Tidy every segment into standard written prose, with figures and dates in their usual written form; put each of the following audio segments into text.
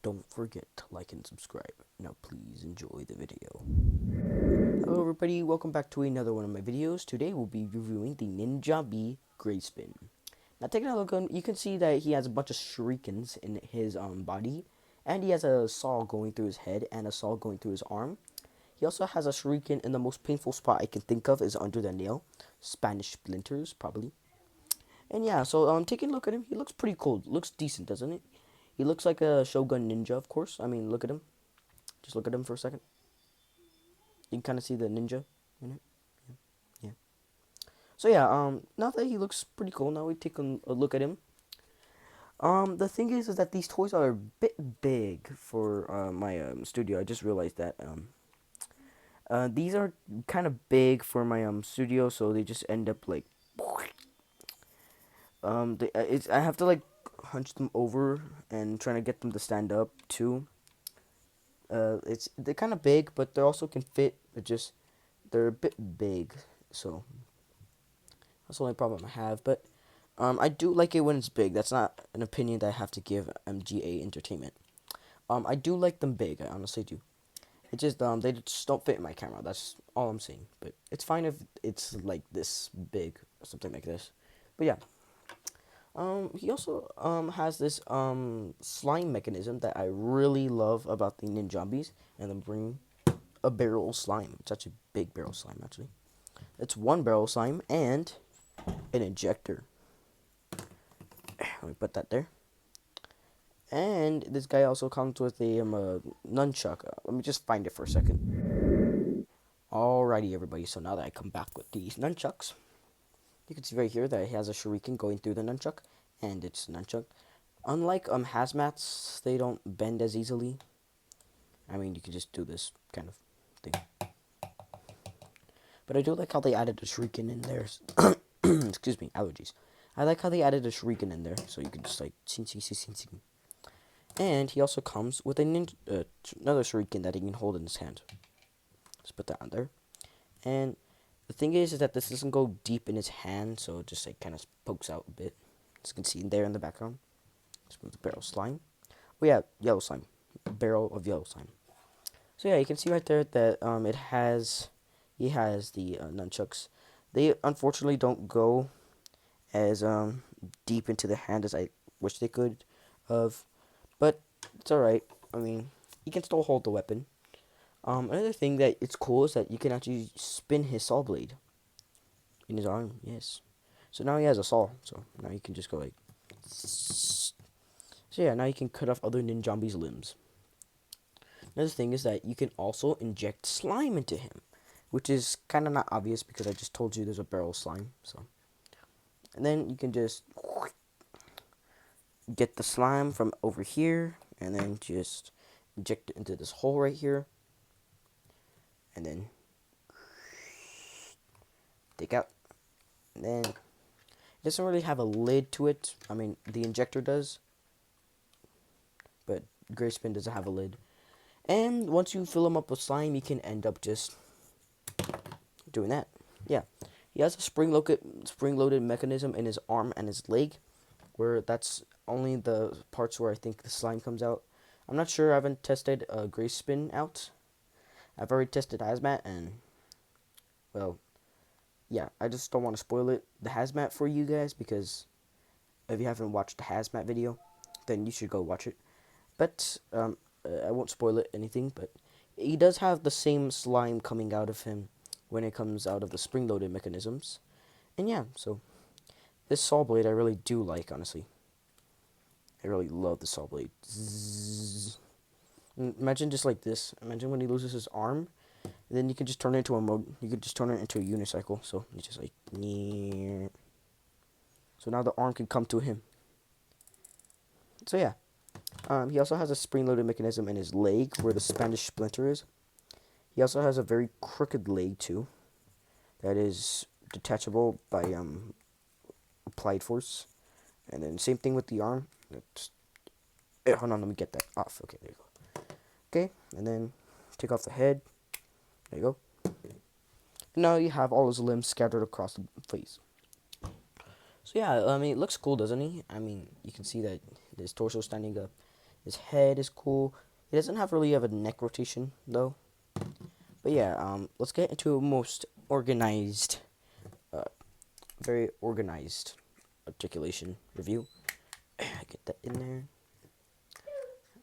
don't forget to like and subscribe. Now please enjoy the video. Hello everybody, welcome back to another one of my videos. Today we'll be reviewing the Ninjombie Gray Spin. Now taking a look, you can see that he has a bunch of shurikens in his body, and he has a saw going through his head and a saw going through his arm. He also has a shuriken in the most painful spot I can think of is under the nail. Spanish splinters, probably. And yeah, so taking a look at him, he looks pretty cool. Looks decent, doesn't it? He looks like a Shogun ninja, of course. I mean, look at him. Just look at him for a second. You can kind of see the ninja in it. Yeah. So yeah, now that he looks pretty cool, now we take a look at him. The thing is that these toys are a bit big for my studio. I just realized that these are kind of big for my studio, so they just end up like I have to like hunch them over and trying to get them to stand up too. They're kind of big, but they also can fit. They're a bit big, so that's the only problem I have. But I do like it when it's big. That's not an opinion that I have to give MGA Entertainment. I do like them big. I honestly do. It just they just don't fit in my camera. That's all I'm saying. But it's fine if it's like this big or something like this. But yeah. He also has this slime mechanism that I really love about the Ninjombies, and then bring a barrel slime. It's actually a big barrel slime actually. It's one barrel slime and an injector. Let me put that there. And this guy also comes with a nunchuck. Let me just find it for a second. Alrighty, everybody. So now that I come back with these nunchucks, you can see right here that he has a shuriken going through the nunchuck, and it's a nunchuck. Unlike hazmats, they don't bend as easily. I mean, you can just do this kind of thing. But I do like how they added a shuriken in there. Excuse me, allergies. I like how they added a shuriken in there, so you can just like sing, sing, sing, sing, sing. And he also comes with another shuriken that he can hold in his hand. Let's put that on there. And the thing is that this doesn't go deep in his hand, so it just like kind of pokes out a bit. As you can see in there in the background. Let's move the barrel slime. Oh yeah, yellow slime. Barrel of yellow slime. So yeah, you can see right there that he has the nunchucks. They unfortunately don't go as deep into the hand as I wish they could have, but it's alright. I mean, he can still hold the weapon. Another thing that it's cool is that you can actually spin his saw blade in his arm. Yes. So now he has a saw. So now you can just go like. So yeah, now you can cut off other Ninjombies' limbs. Another thing is that you can also inject slime into him, which is kind of not obvious because I just told you there's a barrel slime. So, and then you can just get the slime from over here, and then just inject it into this hole right here, and then take out. And then it doesn't really have a lid to it. I mean, the injector does, but Gray Spin doesn't have a lid. And once you fill him up with slime, you can end up just doing that. Yeah, he has a spring-loaded mechanism in his arm and his leg, where that's only the parts where I think the slime comes out. I'm not sure. I haven't tested Gray Spin out. I've already tested Hazmat, and well, yeah, I just don't want to spoil the Hazmat for you guys, because if you haven't watched the Hazmat video, then you should go watch it. But I won't spoil it anything, but he does have the same slime coming out of him when it comes out of the spring-loaded mechanisms. And yeah, so this saw blade I really do like, honestly. I really love the saw blade. Zzz. Imagine just like this. Imagine when he loses his arm, and then you can just turn it into a mode. You could just turn it into a unicycle. So you just like, so now the arm can come to him. So yeah. He also has a spring-loaded mechanism in his leg where the Spanish splinter is. He also has a very crooked leg too, that is detachable by applied force. And then same thing with the arm. Hold on, let me get that off. Okay, there you go. Okay, and then take off the head. There you go. And now you have all his limbs scattered across the face. So yeah, I mean, it looks cool, doesn't he? I mean, you can see that his torso standing up. His head is cool. He doesn't have really have a neck rotation though. But yeah, let's get into a most organized, uh, very organized articulation review. Get that in there.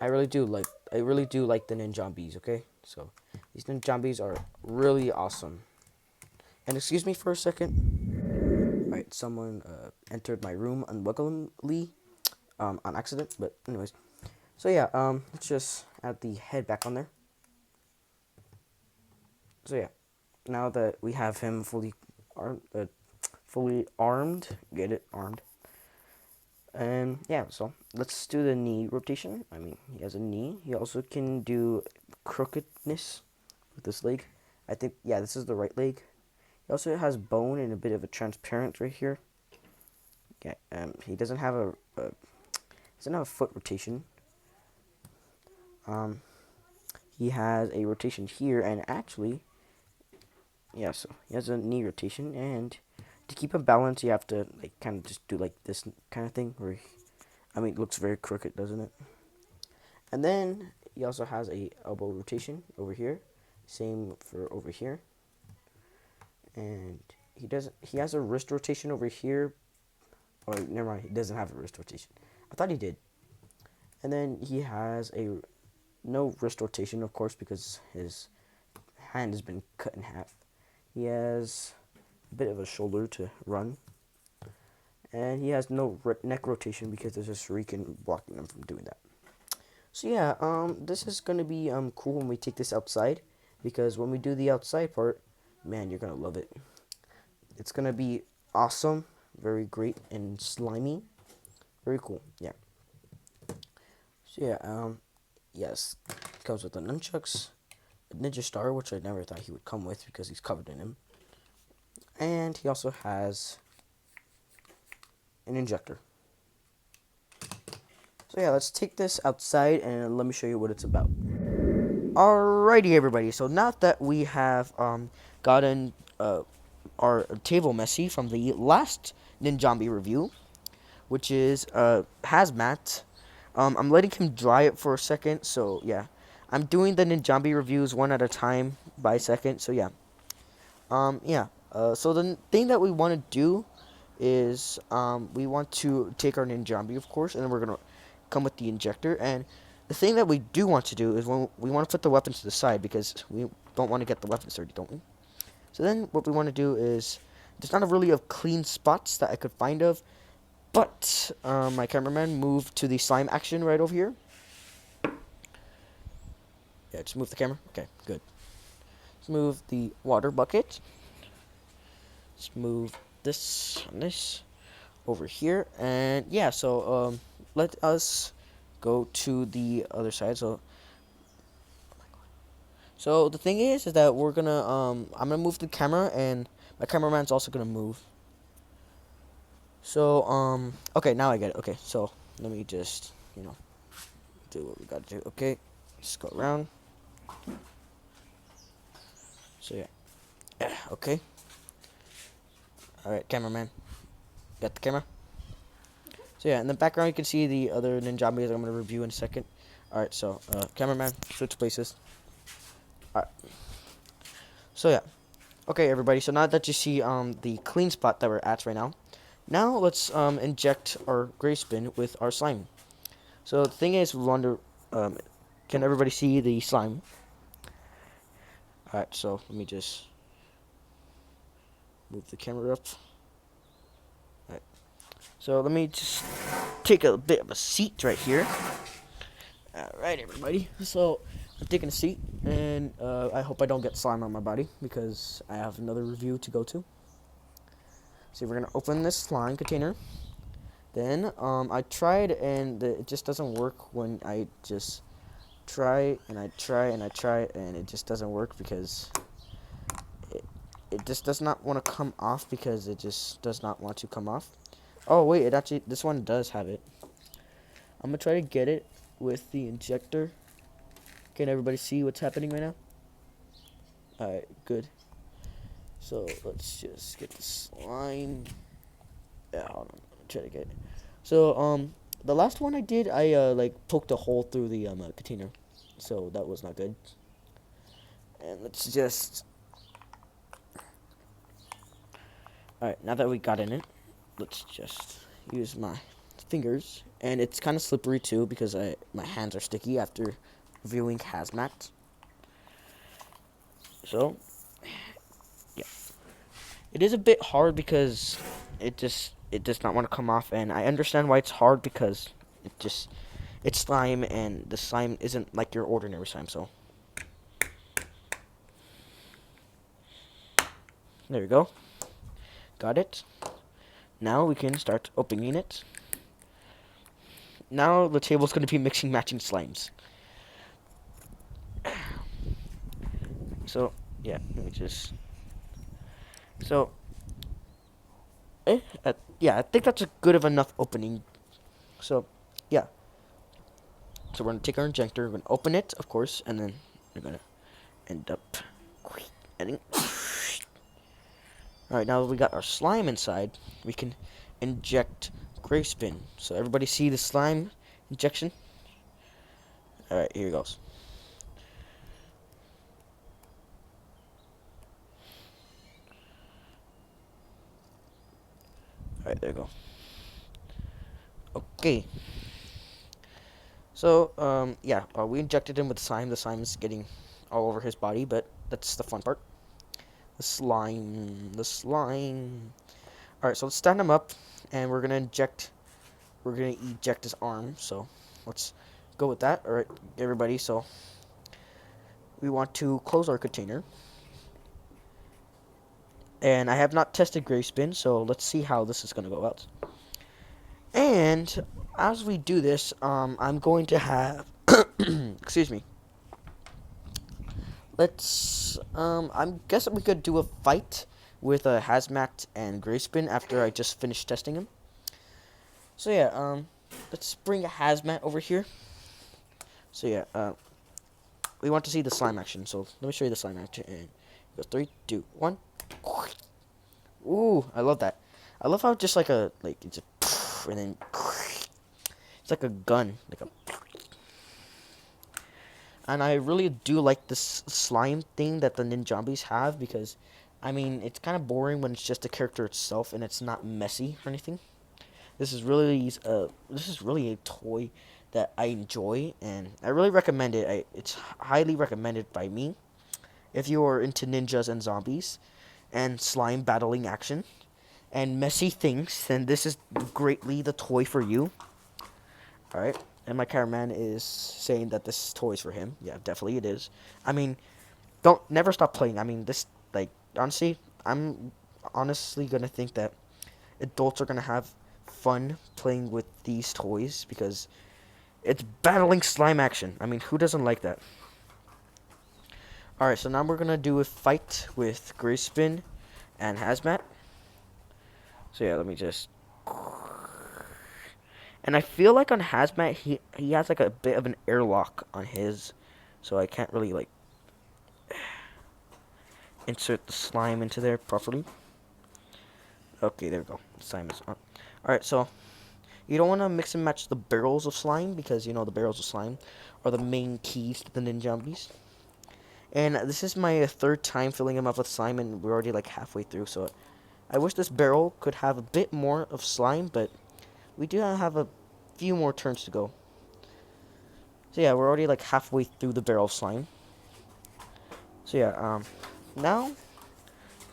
I really do like the Ninjombies. Okay, so these Ninjombies are really awesome. And excuse me for a second. All right, someone entered my room unwelcomely, on accident. But anyways, so yeah, let's just add the head back on there. So yeah, now that we have him fully armed, get it armed. And yeah, so let's do the knee rotation. I mean, he has a knee. He also can do crookedness with this leg. I think, yeah, this is the right leg. He also has bone and a bit of a transparent right here. Yeah, he doesn't have a foot rotation. He has a rotation here, and actually, yeah, so he has a knee rotation, and to keep him balanced, you have to like kind of just do like this kind of thing, where I mean, it looks very crooked, doesn't it? And then he also has a elbow rotation over here, same for over here, and he has a wrist rotation over here. Oh, never mind, he doesn't have a wrist rotation. I thought he did. And then he has a no wrist rotation, of course, because his hand has been cut in half. He has a bit of a shoulder to run. And he has no neck rotation because there's a shuriken blocking him from doing that. So yeah, this is gonna be cool when we take this outside, because when we do the outside part, man, you're gonna love it. It's gonna be awesome, very great and slimy, very cool. Yeah. So yeah, yes, it comes with the nunchucks, a ninja star, which I never thought he would come with because he's covered in him, and he also has an injector. So yeah, let's take this outside and let me show you what it's about. Alrighty, everybody. So now that we have gotten our table messy from the last Ninjombie review, which is Hazmat, I'm letting him dry it for a second. So yeah, I'm doing the Ninjombie reviews one at a time by second. So yeah, yeah. So the thing that we want to do is we want to take our Ninjombie, of course, and then we're gonna come with the injector. And the thing that we do want to do is when we want to put the weapons to the side, because we don't want to get the weapons dirty, don't we? So then what we want to do is, there's not really of clean spots that I could find of, but my cameraman moved to the slime action right over here. Yeah, just move the camera. Okay, good. Let's move the water bucket. Let's move this and this over here, and yeah, so let us go to the other side. So the thing is that we're gonna I'm gonna move the camera, and my cameraman's also gonna move. So okay, now I get it. Okay, so let me just do what we gotta do. Okay, just go around. So yeah, okay. All right, cameraman, got the camera. So yeah, in the background you can see the other Ninjombies I'm gonna review in a second. All right, so cameraman, switch places. All right. So yeah, okay, everybody. So now that you see the clean spot that we're at right now, now let's inject our gray spin with our slime. So the thing is, we want to can everybody see the slime? All right, so let me just move the camera up. All right, so let me just take a bit of a seat right here. All right, everybody. So I'm taking a seat, and I hope I don't get slime on my body because I have another review to go to. So we're gonna open this slime container. Then I tried, and it just doesn't work when I just try and I try and I try, and it just doesn't work because it just does not want to come off, because it just does not want to come off. Oh wait, it actually, this one does have it. I'm gonna try to get it with the injector. Can everybody see what's happening right now? Alright, good. So let's just get the slime. Yeah, hold on. Try to get it. So the last one I did, I like poked a hole through the container, so that was not good. And let's just. All right, now that we got in it, let's just use my fingers, and it's kind of slippery too because my hands are sticky after viewing hazmat. So, yeah, it is a bit hard because it does not want to come off, and I understand why it's hard because it's slime, and the slime isn't like your ordinary slime. So there we go, got it. Now we can start opening it. Now the table's going to be mixing matching slimes. So yeah, let me just. So yeah, I think that's a good of enough opening. So yeah, so we're gonna take our injector, we're gonna open it, of course, and then we're gonna end up ending. All right, now that we got our slime inside, we can inject gray spin. So everybody see the slime injection? All right, here it goes. All right, there you go. Okay. So, yeah, we injected him with slime. The slime is getting all over his body, but that's the fun part. The slime, the slime. All right, so let's stand him up, and we're gonna eject his arm. So, let's go with that. All right, everybody. So, we want to close our container, and I have not tested gray spin, so let's see how this is gonna go out. And as we do this, I'm going to have, excuse me. Let's, I'm guessing we could do a fight with a hazmat and Grayspin after I just finished testing him. So yeah, let's bring a hazmat over here. So yeah, we want to see the slime action. So let me show you the slime action. And go 3, 2, 1. Ooh, I love that. I love how just like it's a, and then it's like a gun, like a. And I really do like this slime thing that the Ninjombies have because, I mean, it's kind of boring when it's just the character itself and it's not messy or anything. This is really a toy that I enjoy and I really recommend it. It's highly recommended by me if you are into ninjas and zombies and slime battling action and messy things. Then this is greatly the toy for you. All right. And my cameraman is saying that this toy is for him. Yeah, definitely it is. I mean, don't never stop playing. I mean, this honestly, I'm honestly gonna think that adults are gonna have fun playing with these toys because it's battling slime action. I mean, who doesn't like that? All right, so now we're gonna do a fight with Gray Spin and Hazmat. So yeah, let me just. And I feel like on Hazmat, he has like a bit of an airlock on his, so I can't really like insert the slime into there properly. Okay, there we go. Slime is on. Alright, so you don't want to mix and match the barrels of slime because, you know, the barrels of slime are the main keys to the Ninjombies. And this is my third time filling them up with slime, and we're already like halfway through, so I wish this barrel could have a bit more of slime, but we do have a few more turns to go. So yeah, we're already like halfway through the barrel of slime. So yeah, now,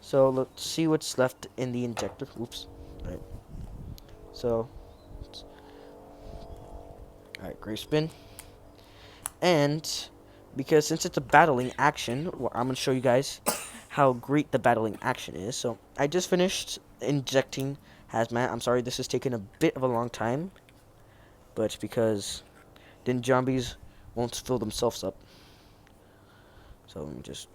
so let's see what's left in the injector. Oops. Alright. So, alright, Gray Spin. And, because since it's a battling action, well, I'm going to show you guys how great the battling action is. So, I just finished injecting Hazmat. I'm sorry this is taking a bit of a long time. But because Ninjombies won't fill themselves up. So, let me just.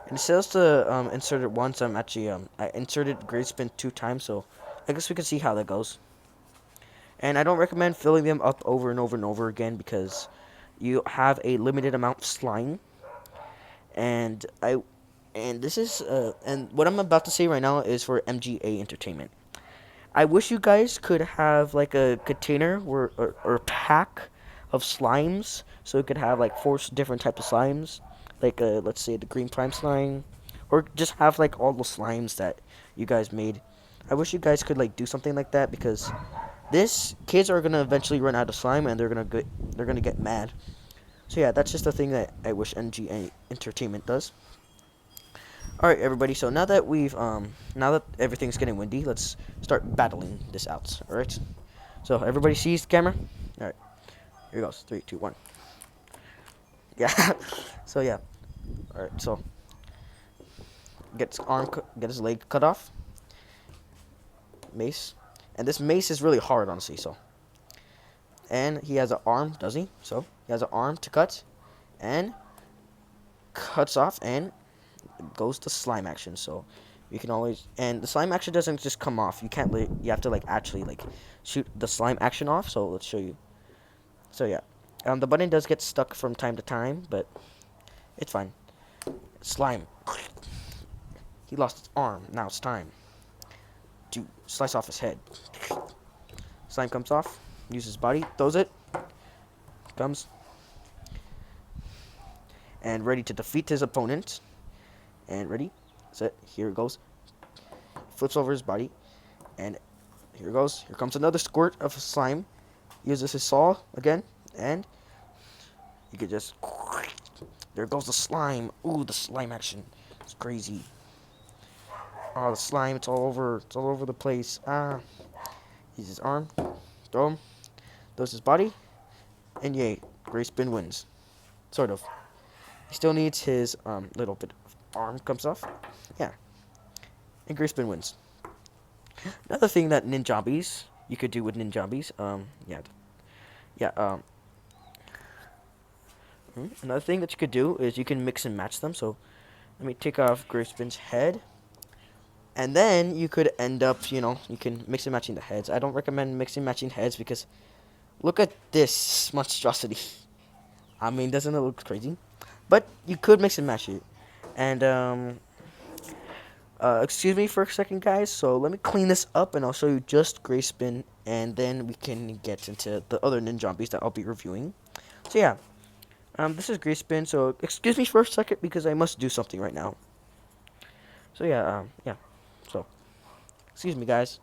And it says to insert it once. I'm actually I inserted Gray Spin 2 times, so I guess we can see how that goes. And I don't recommend filling them up over and over and over again because you have a limited amount of slime. And And this is and what I'm about to say right now is for MGA Entertainment. I wish you guys could have like a container or a pack of slimes, so you could have like four different types of slimes, like let's say the green prime slime, or just have like all the slimes that you guys made. I wish you guys could like do something like that because this kids are gonna eventually run out of slime and they're gonna get mad. So yeah, that's just a thing that I wish NGA Entertainment does. All right, everybody. So now that everything's getting windy, let's start battling this out. All right. So everybody sees the camera. All right. Here goes. 3, 2, 1. Yeah. So yeah. All right. So get his leg cut off. Mace, and this mace is really hard, honestly. So, and he has an arm, does he? So he has an arm to cut, and cuts off, and goes to slime action. So you can always, and the slime action doesn't just come off. You can't you have to like actually like shoot the slime action off. So let's show you. So yeah, the button does get stuck from time to time, but it's fine. Slime. He lost his arm. Now it's time to slice off his head. Slime comes off. Uses his body. Throws it. Comes. And ready to defeat his opponent. And ready. Set. Here it goes. Flips over his body. And here it goes. Here comes another squirt of slime. Uses his saw again. And you could just... There goes the slime. Ooh, the slime action. It's crazy. Oh, the slime. It's all over. It's all over the place. Ah. Use his arm. Throw him. Throws his body. And yay. Gray Spin wins. Sort of. He still needs his little bit of arm comes off. Yeah. And Gray Spin wins. Another thing that Ninjombies you could do with Ninjombies, another thing that you could do is you can mix and match them. So let me take off Gray Spin's head. And then you could end up, you can mix and matching the heads. I don't recommend mixing and matching heads because look at this monstrosity. I mean, doesn't it look crazy? But you could mix and match it. And, excuse me for a second, guys. So let me clean this up, and I'll show you just Gray Spin, and then we can get into the other Ninjombies that I'll be reviewing. So yeah, this is Gray Spin. So excuse me for a second because I must do something right now. So yeah, yeah. So excuse me, guys.